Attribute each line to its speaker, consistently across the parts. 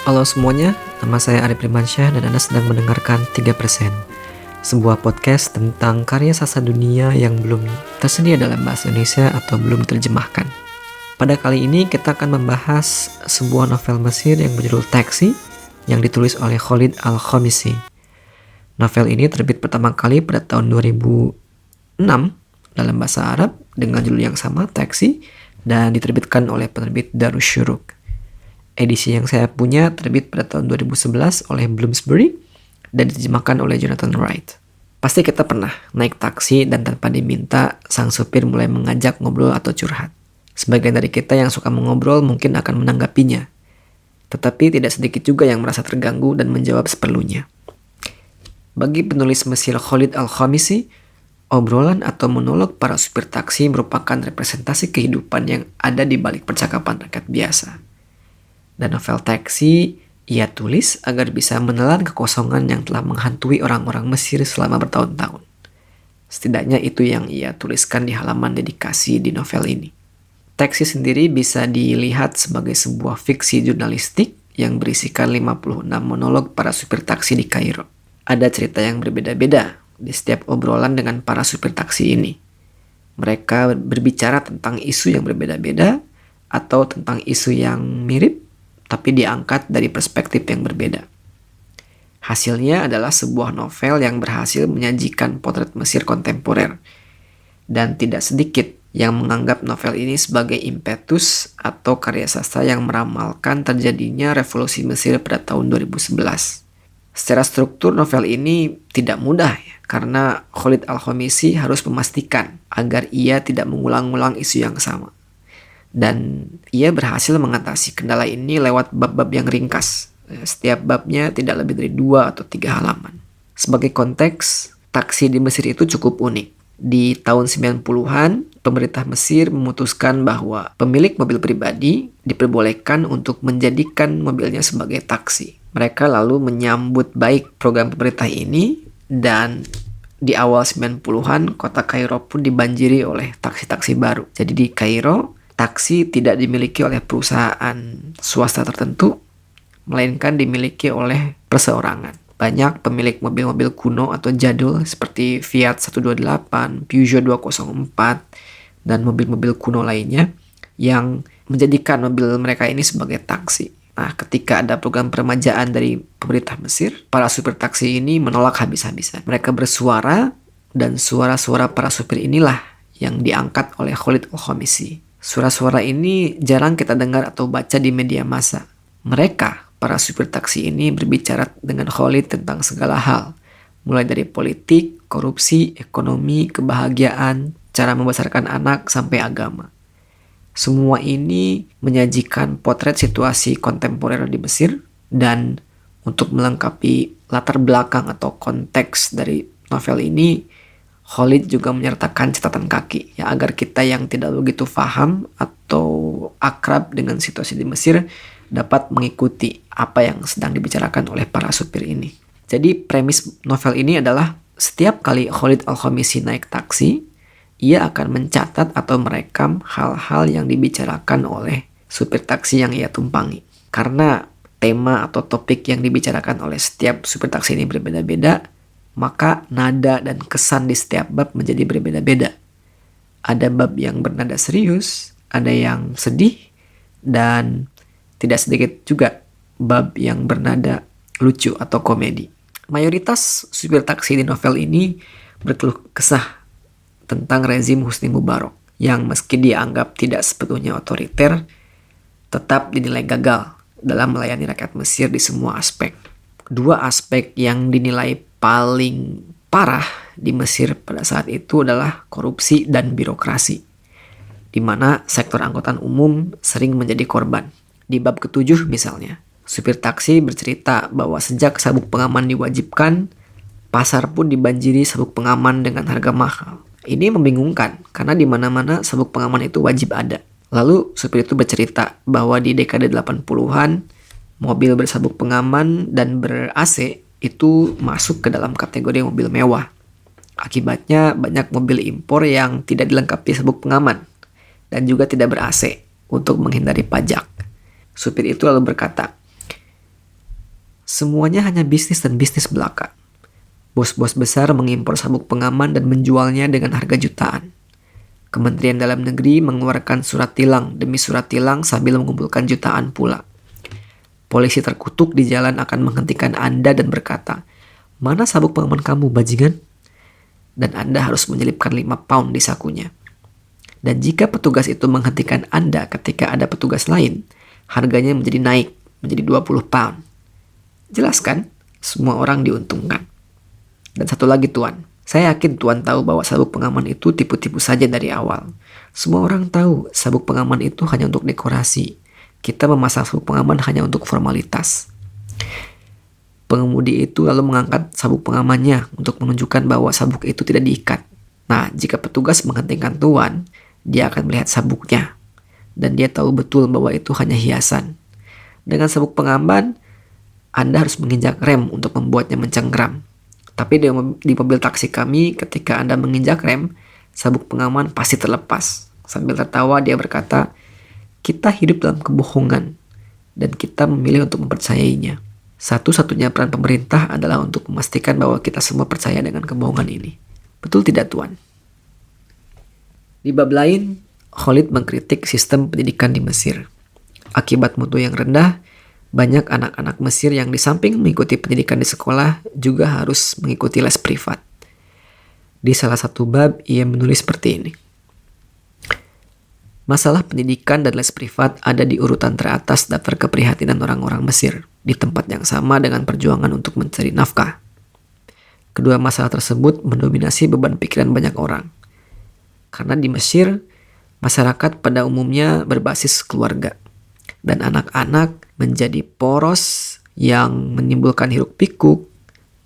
Speaker 1: Halo semuanya, nama saya Arif Limansyah dan Anda sedang mendengarkan 3%, sebuah podcast tentang karya sastra dunia yang belum tersedia dalam bahasa Indonesia atau belum diterjemahkan. Pada kali ini kita akan membahas sebuah novel Mesir yang berjudul Taxi yang ditulis oleh Khalid Al-Khamisi. Novel ini terbit pertama kali pada tahun 2006 dalam bahasa Arab dengan judul yang sama, Taxi, dan diterbitkan oleh penerbit Darus Syuruk. Edisi yang saya punya terbit pada tahun 2011 oleh Bloomsbury dan diterjemahkan oleh Jonathan Wright. Pasti kita pernah naik taksi dan tanpa diminta, sang supir mulai mengajak ngobrol atau curhat. Sebagian dari kita yang suka mengobrol mungkin akan menanggapinya. Tetapi tidak sedikit juga yang merasa terganggu dan menjawab seperlunya. Bagi penulis Mesir Khalid Al-Khamisi, obrolan atau monolog para supir taksi merupakan representasi kehidupan yang ada di balik percakapan rakyat biasa. Dan novel Taxi ia tulis agar bisa menelan kekosongan yang telah menghantui orang-orang Mesir selama bertahun-tahun. Setidaknya itu yang ia tuliskan di halaman dedikasi di novel ini. Taxi sendiri bisa dilihat sebagai sebuah fiksi jurnalistik yang berisikan 56 monolog para supir taksi di Kairo. Ada cerita yang berbeda-beda di setiap obrolan dengan para supir taksi ini. Mereka berbicara tentang isu yang berbeda-beda atau tentang isu yang mirip, tapi diangkat dari perspektif yang berbeda. Hasilnya adalah sebuah novel yang berhasil menyajikan potret Mesir kontemporer, dan tidak sedikit yang menganggap novel ini sebagai impetus atau karya sastra yang meramalkan terjadinya revolusi Mesir pada tahun 2011. Secara struktur novel ini tidak mudah ya, karena Khalid Al-Khamisi harus memastikan agar ia tidak mengulang-ulang isu yang sama. Dan ia berhasil mengatasi kendala ini lewat bab-bab yang ringkas. Setiap babnya tidak lebih dari 2 atau 3 halaman. Sebagai konteks, taksi di Mesir itu cukup unik. Di tahun 90-an, pemerintah Mesir memutuskan bahwa pemilik mobil pribadi diperbolehkan untuk menjadikan mobilnya sebagai taksi. Mereka lalu menyambut baik program pemerintah ini, dan di awal 90-an, kota Kairo pun dibanjiri oleh taksi-taksi baru. Jadi di Kairo, taksi tidak dimiliki oleh perusahaan swasta tertentu, melainkan dimiliki oleh perseorangan. Banyak pemilik mobil-mobil kuno atau jadul seperti Fiat 128, Peugeot 204, dan mobil-mobil kuno lainnya yang menjadikan mobil mereka ini sebagai taksi. Nah, ketika ada program peremajaan dari pemerintah Mesir, para supir taksi ini menolak habis-habisan. Mereka bersuara, dan suara-suara para supir inilah yang diangkat oleh Khalid Al-Khamisi. Suara-suara ini jarang kita dengar atau baca di media massa. Mereka, para supir taksi ini berbicara dengan Khalid tentang segala hal, mulai dari politik, korupsi, ekonomi, kebahagiaan, cara membesarkan anak, sampai agama. Semua ini menyajikan potret situasi kontemporer di Mesir, dan untuk melengkapi latar belakang atau konteks dari novel ini, Khalid juga menyertakan catatan kaki ya, agar kita yang tidak begitu paham atau akrab dengan situasi di Mesir dapat mengikuti apa yang sedang dibicarakan oleh para supir ini. Jadi premis novel ini adalah setiap kali Khalid Al-Khamisi naik taksi, ia akan mencatat atau merekam hal-hal yang dibicarakan oleh supir taksi yang ia tumpangi. Karena tema atau topik yang dibicarakan oleh setiap supir taksi ini berbeda-beda, maka nada dan kesan di setiap bab menjadi berbeda-beda. Ada bab yang bernada serius, ada yang sedih, dan tidak sedikit juga bab yang bernada lucu atau komedi. Mayoritas supir taksi di novel ini berkeluh kesah tentang rezim Husni Mubarak, yang meski dianggap tidak sepenuhnya otoriter, tetap dinilai gagal dalam melayani rakyat Mesir di semua aspek. Dua aspek yang dinilai paling parah di Mesir pada saat itu adalah korupsi dan birokrasi, di mana sektor angkutan umum sering menjadi korban. Di bab ke-7 misalnya, supir taksi bercerita bahwa sejak sabuk pengaman diwajibkan, pasar pun dibanjiri sabuk pengaman dengan harga mahal. Ini membingungkan karena di mana-mana sabuk pengaman itu wajib ada. Lalu supir itu bercerita bahwa di dekade 80-an, mobil bersabuk pengaman dan ber-AC itu masuk ke dalam kategori mobil mewah. Akibatnya banyak mobil impor yang tidak dilengkapi sabuk pengaman dan juga tidak ber-AC untuk menghindari pajak. Supir itu lalu berkata, Semuanya hanya bisnis dan bisnis belaka. Bos-bos besar mengimpor sabuk pengaman dan menjualnya dengan harga jutaan. Kementerian Dalam Negeri mengeluarkan surat tilang demi surat tilang sambil mengumpulkan jutaan pula. Polisi terkutuk di jalan akan menghentikan Anda dan berkata, "Mana sabuk pengaman kamu, bajingan?" Dan Anda harus menyelipkan 5 pound di sakunya. Dan jika petugas itu menghentikan Anda ketika ada petugas lain, harganya menjadi naik menjadi 20 pound. Jelas kan? Semua orang diuntungkan. Dan satu lagi Tuan, saya yakin Tuan tahu bahwa sabuk pengaman itu tipu-tipu saja dari awal. Semua orang tahu sabuk pengaman itu hanya untuk dekorasi. Kita memasang sabuk pengaman hanya untuk formalitas. Pengemudi itu lalu mengangkat sabuk pengamannya untuk menunjukkan bahwa sabuk itu tidak diikat. Nah, jika petugas menghentikan Tuan, dia akan melihat sabuknya. Dan dia tahu betul bahwa itu hanya hiasan. Dengan sabuk pengaman, Anda harus menginjak rem untuk membuatnya mencengkram. Tapi di mobil taksi kami, ketika Anda menginjak rem, sabuk pengaman pasti terlepas. Sambil tertawa dia berkata, "Kita hidup dalam kebohongan dan kita memilih untuk mempercayainya. Satu-satunya peran pemerintah adalah untuk memastikan bahwa kita semua percaya dengan kebohongan ini." Betul tidak, Tuan? Di bab lain, Khalid mengkritik sistem pendidikan di Mesir. Akibat mutu yang rendah, banyak anak-anak Mesir yang di samping mengikuti pendidikan di sekolah juga harus mengikuti les privat. Di salah satu bab, ia menulis seperti ini. Masalah pendidikan dan les privat ada di urutan teratas daftar keprihatinan orang-orang Mesir, di tempat yang sama dengan perjuangan untuk mencari nafkah. Kedua masalah tersebut mendominasi beban pikiran banyak orang. Karena di Mesir, masyarakat pada umumnya berbasis keluarga. Dan anak-anak menjadi poros yang menimbulkan hiruk-pikuk,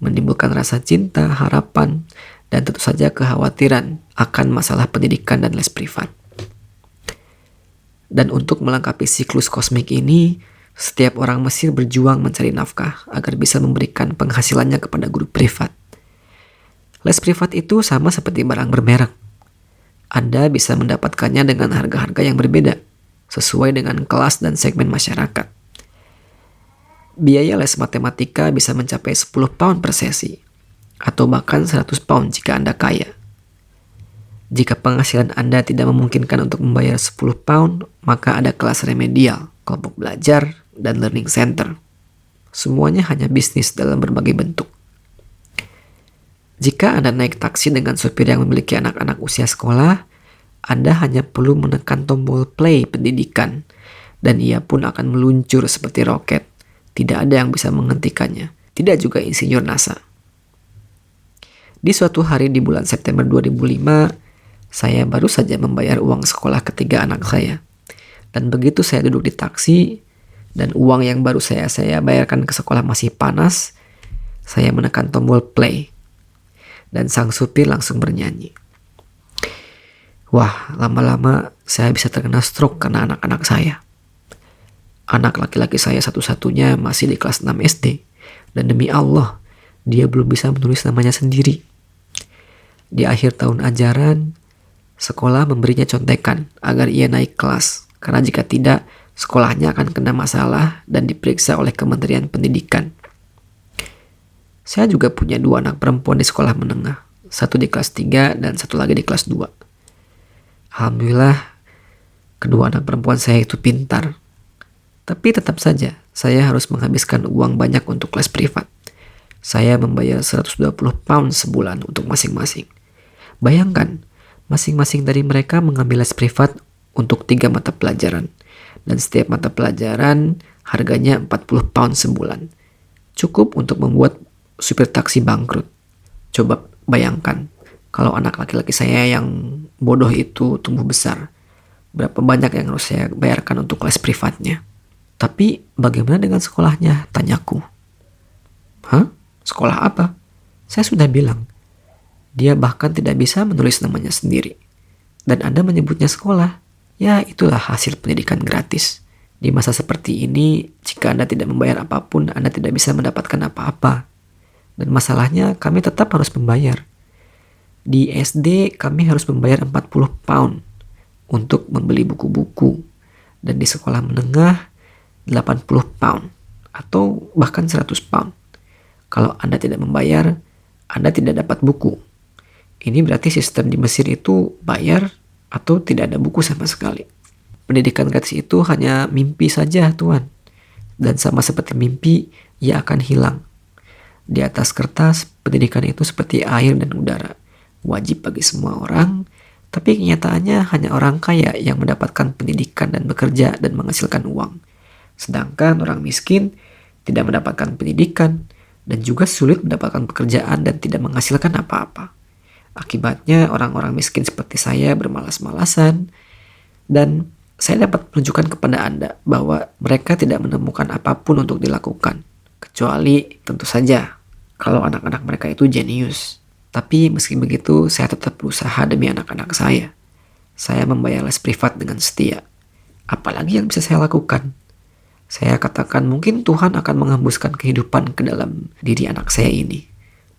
Speaker 1: menimbulkan rasa cinta, harapan, dan tentu saja kekhawatiran akan masalah pendidikan dan les privat. Dan untuk melengkapi siklus kosmik ini, setiap orang Mesir berjuang mencari nafkah agar bisa memberikan penghasilannya kepada guru privat. Les privat itu sama seperti barang bermerek. Anda bisa mendapatkannya dengan harga-harga yang berbeda, sesuai dengan kelas dan segmen masyarakat. Biaya les matematika bisa mencapai 10 pound per sesi, atau bahkan 100 pound jika Anda kaya. Jika penghasilan Anda tidak memungkinkan untuk membayar 10 pound, maka ada kelas remedial, kelompok belajar, dan learning center. Semuanya hanya bisnis dalam berbagai bentuk. Jika Anda naik taksi dengan supir yang memiliki anak-anak usia sekolah, Anda hanya perlu menekan tombol play pendidikan, dan ia pun akan meluncur seperti roket. Tidak ada yang bisa menghentikannya, tidak juga insinyur NASA. Di suatu hari di bulan September 2005, saya baru saja membayar uang sekolah ketiga anak saya. Dan begitu saya duduk di taksi, dan uang yang baru saya bayarkan ke sekolah masih panas, saya menekan tombol play. Dan sang supir langsung bernyanyi. Wah, lama-lama saya bisa terkena stroke karena anak-anak saya. Anak laki-laki saya satu-satunya masih di kelas 6 SD. Dan demi Allah, dia belum bisa menulis namanya sendiri. Di akhir tahun ajaran, sekolah memberinya contekan agar ia naik kelas. Karena jika tidak, sekolahnya akan kena masalah dan diperiksa oleh Kementerian Pendidikan. Saya juga punya 2 anak perempuan di sekolah menengah. Satu di kelas 3 dan satu lagi di kelas 2. Alhamdulillah, kedua anak perempuan saya itu pintar. Tapi tetap saja, saya harus menghabiskan uang banyak untuk les privat. Saya membayar 120 pound sebulan untuk masing-masing. Bayangkan, masing-masing dari mereka mengambil les privat untuk 3 mata pelajaran. Dan setiap mata pelajaran harganya 40 pound sebulan. Cukup untuk membuat supir taksi bangkrut. Coba bayangkan, kalau anak laki-laki saya yang bodoh itu tumbuh besar, berapa banyak yang harus saya bayarkan untuk les privatnya. Tapi bagaimana dengan sekolahnya? Tanyaku. Hah? Sekolah apa? Saya sudah bilang. Dia bahkan tidak bisa menulis namanya sendiri. Dan Anda menyebutnya sekolah. Ya, itulah hasil pendidikan gratis. Di masa seperti ini, jika Anda tidak membayar apapun, Anda tidak bisa mendapatkan apa-apa. Dan masalahnya, kami tetap harus membayar. Di SD, kami harus membayar 40 pound untuk membeli buku-buku. Dan di sekolah menengah, 80 pound. atau bahkan 100 pound. Kalau Anda tidak membayar, Anda tidak dapat buku. Ini berarti sistem di Mesir itu bayar atau tidak ada buku sama sekali. Pendidikan gratis itu hanya mimpi saja, Tuan. Dan sama seperti mimpi, ia akan hilang. Di atas kertas, pendidikan itu seperti air dan udara. Wajib bagi semua orang, tapi kenyataannya hanya orang kaya yang mendapatkan pendidikan dan bekerja dan menghasilkan uang. Sedangkan orang miskin tidak mendapatkan pendidikan dan juga sulit mendapatkan pekerjaan dan tidak menghasilkan apa-apa. Akibatnya orang-orang miskin seperti saya bermalas-malasan, dan saya dapat menunjukkan kepada Anda bahwa mereka tidak menemukan apapun untuk dilakukan. Kecuali tentu saja kalau anak-anak mereka itu jenius. Tapi meski begitu saya tetap berusaha demi anak-anak saya. Saya membayar les privat dengan setia. Apalagi yang bisa saya lakukan? Saya katakan mungkin Tuhan akan menghembuskan kehidupan ke dalam diri anak saya ini.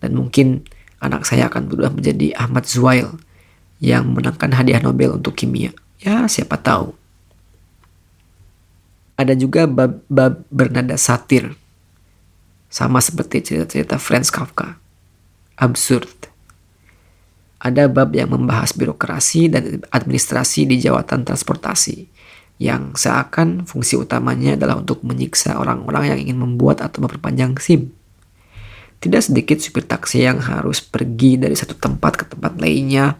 Speaker 1: Dan mungkin anak saya akan berubah menjadi Ahmad Zuhail yang menangkan hadiah Nobel untuk kimia. Ya, siapa tahu. Ada juga bab-bab bernada satir. Sama seperti cerita-cerita Franz Kafka. Absurd. Ada bab yang membahas birokrasi dan administrasi di jawatan transportasi, yang seakan fungsi utamanya adalah untuk menyiksa orang-orang yang ingin membuat atau memperpanjang SIM. Tidak sedikit supir taksi yang harus pergi dari satu tempat ke tempat lainnya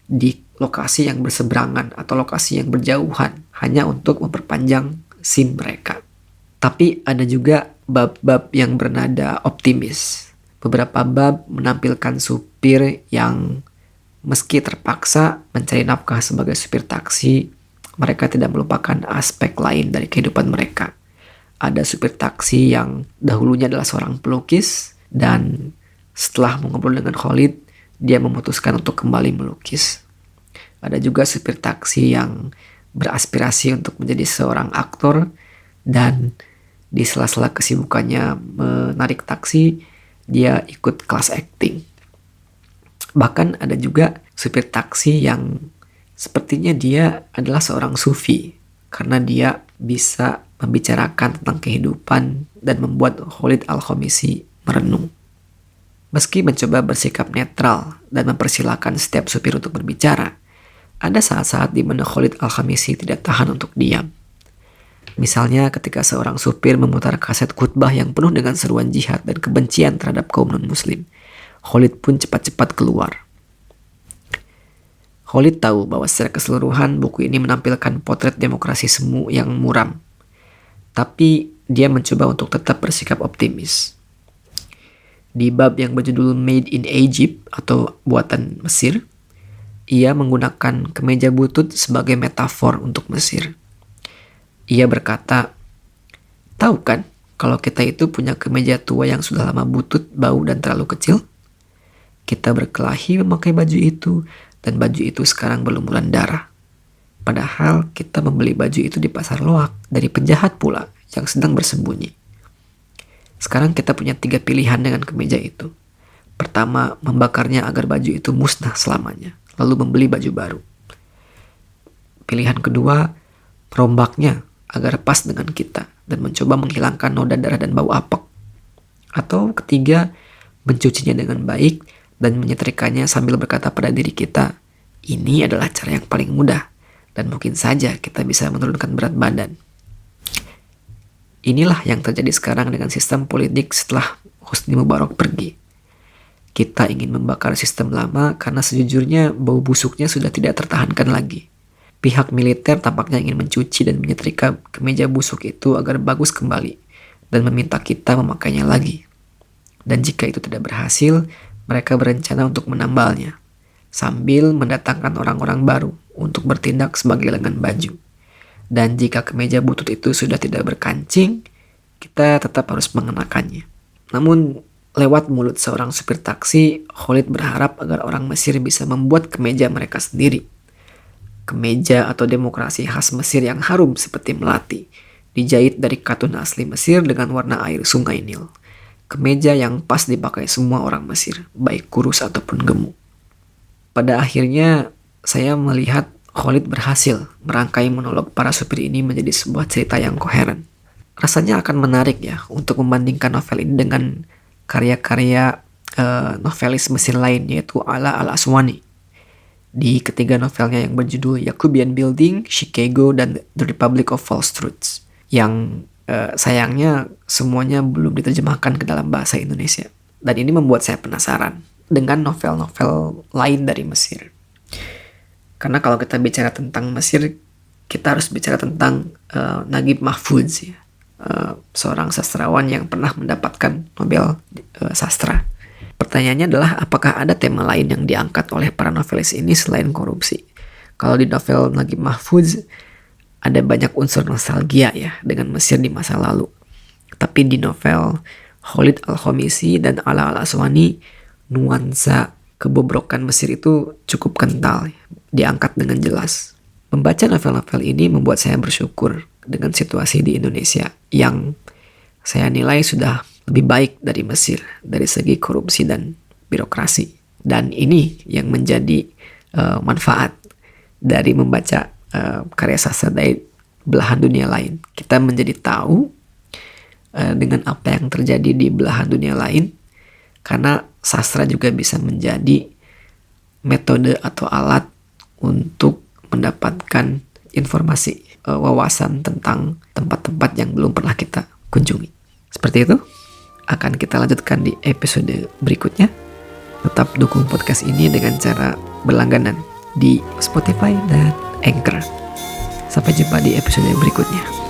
Speaker 1: di lokasi yang berseberangan atau lokasi yang berjauhan hanya untuk memperpanjang SIM mereka. Tapi ada juga bab-bab yang bernada optimis. Beberapa bab menampilkan supir yang meski terpaksa mencari nafkah sebagai supir taksi, mereka tidak melupakan aspek lain dari kehidupan mereka. Ada supir taksi yang dahulunya adalah seorang pelukis, dan setelah mengobrol dengan Khalid, dia memutuskan untuk kembali melukis. Ada juga supir taksi yang beraspirasi untuk menjadi seorang aktor, dan di sela-sela kesibukannya menarik taksi, dia ikut kelas acting. Bahkan ada juga supir taksi yang sepertinya dia adalah seorang sufi, karena dia bisa membicarakan tentang kehidupan dan membuat Khalid Al-Khamisi merenung. Meski mencoba bersikap netral dan mempersilahkan setiap supir untuk berbicara, ada saat-saat di mana Khalid Al-Khamisi tidak tahan untuk diam. Misalnya ketika seorang supir memutar kaset khutbah yang penuh dengan seruan jihad dan kebencian terhadap kaum non-muslim, Khalid pun cepat-cepat keluar. Khalid tahu bahwa secara keseluruhan buku ini menampilkan potret demokrasi semu yang muram. Tapi dia mencoba untuk tetap bersikap optimis. Di bab yang berjudul Made in Egypt atau buatan Mesir, ia menggunakan kemeja butut sebagai metafor untuk Mesir. Ia berkata, "Tahu kan kalau kita itu punya kemeja tua yang sudah lama butut, bau dan terlalu kecil? Kita berkelahi memakai baju itu, dan baju itu sekarang berlumuran darah. Padahal kita membeli baju itu di pasar loak dari penjahat pula yang sedang bersembunyi. Sekarang kita punya 3 pilihan dengan kemeja itu. Pertama, membakarnya agar baju itu musnah selamanya, lalu membeli baju baru. Pilihan kedua, merombaknya agar pas dengan kita dan mencoba menghilangkan noda darah dan bau apek. Atau ketiga, mencucinya dengan baik dan menyetrikanya sambil berkata pada diri kita, ini adalah cara yang paling mudah dan mungkin saja kita bisa menurunkan berat badan." Inilah yang terjadi sekarang dengan sistem politik setelah Hosni Mubarak pergi. Kita ingin membakar sistem lama karena sejujurnya bau busuknya sudah tidak tertahankan lagi. Pihak militer tampaknya ingin mencuci dan menyetrika kemeja busuk itu agar bagus kembali dan meminta kita memakainya lagi. Dan jika itu tidak berhasil, mereka berencana untuk menambalnya, sambil mendatangkan orang-orang baru untuk bertindak sebagai lengan baju. Dan jika kemeja butut itu sudah tidak berkancing, kita tetap harus mengenakannya. Namun, lewat mulut seorang supir taksi, Khalid berharap agar orang Mesir bisa membuat kemeja mereka sendiri. Kemeja atau demokrasi khas Mesir yang harum seperti melati, dijahit dari katun asli Mesir dengan warna air sungai Nil. Kemeja yang pas dipakai semua orang Mesir, baik kurus ataupun gemuk. Pada akhirnya, saya melihat Khalid berhasil merangkai monolog para supir ini menjadi sebuah cerita yang koheren. rasanya akan menarik ya untuk membandingkan novel ini dengan karya-karya novelis Mesir lain, yaitu Ala al-Aswani. Di ketiga novelnya yang berjudul Yacubian Building, Chicago, dan The Republic of False Truths, yang sayangnya semuanya belum diterjemahkan ke dalam bahasa Indonesia. Dan ini membuat saya penasaran dengan novel-novel lain dari Mesir. Karena kalau kita bicara tentang Mesir, kita harus bicara tentang Naguib Mahfouz ya. Seorang sastrawan yang pernah mendapatkan Nobel sastra. Pertanyaannya adalah apakah ada tema lain yang diangkat oleh para novelis ini selain korupsi? Kalau di novel Naguib Mahfouz ada banyak unsur nostalgia ya dengan Mesir di masa lalu. Tapi di novel Khalid Al-Khamisi dan Ala Al-Aswani, nuansa kebobrokan Mesir itu cukup kental ya, diangkat dengan jelas. Membaca novel-novel ini membuat saya bersyukur dengan situasi di Indonesia yang saya nilai sudah lebih baik dari Mesir dari segi korupsi dan birokrasi. Dan ini yang menjadi manfaat dari membaca karya sastra dari belahan dunia lain. Kita menjadi tahu dengan apa yang terjadi di belahan dunia lain, karena sastra juga bisa menjadi metode atau alat untuk mendapatkan informasi, wawasan tentang tempat-tempat yang belum pernah kita kunjungi. Seperti itu, akan kita lanjutkan di episode berikutnya. Tetap dukung podcast ini dengan cara berlangganan di Spotify dan Anchor. Sampai jumpa di episode berikutnya.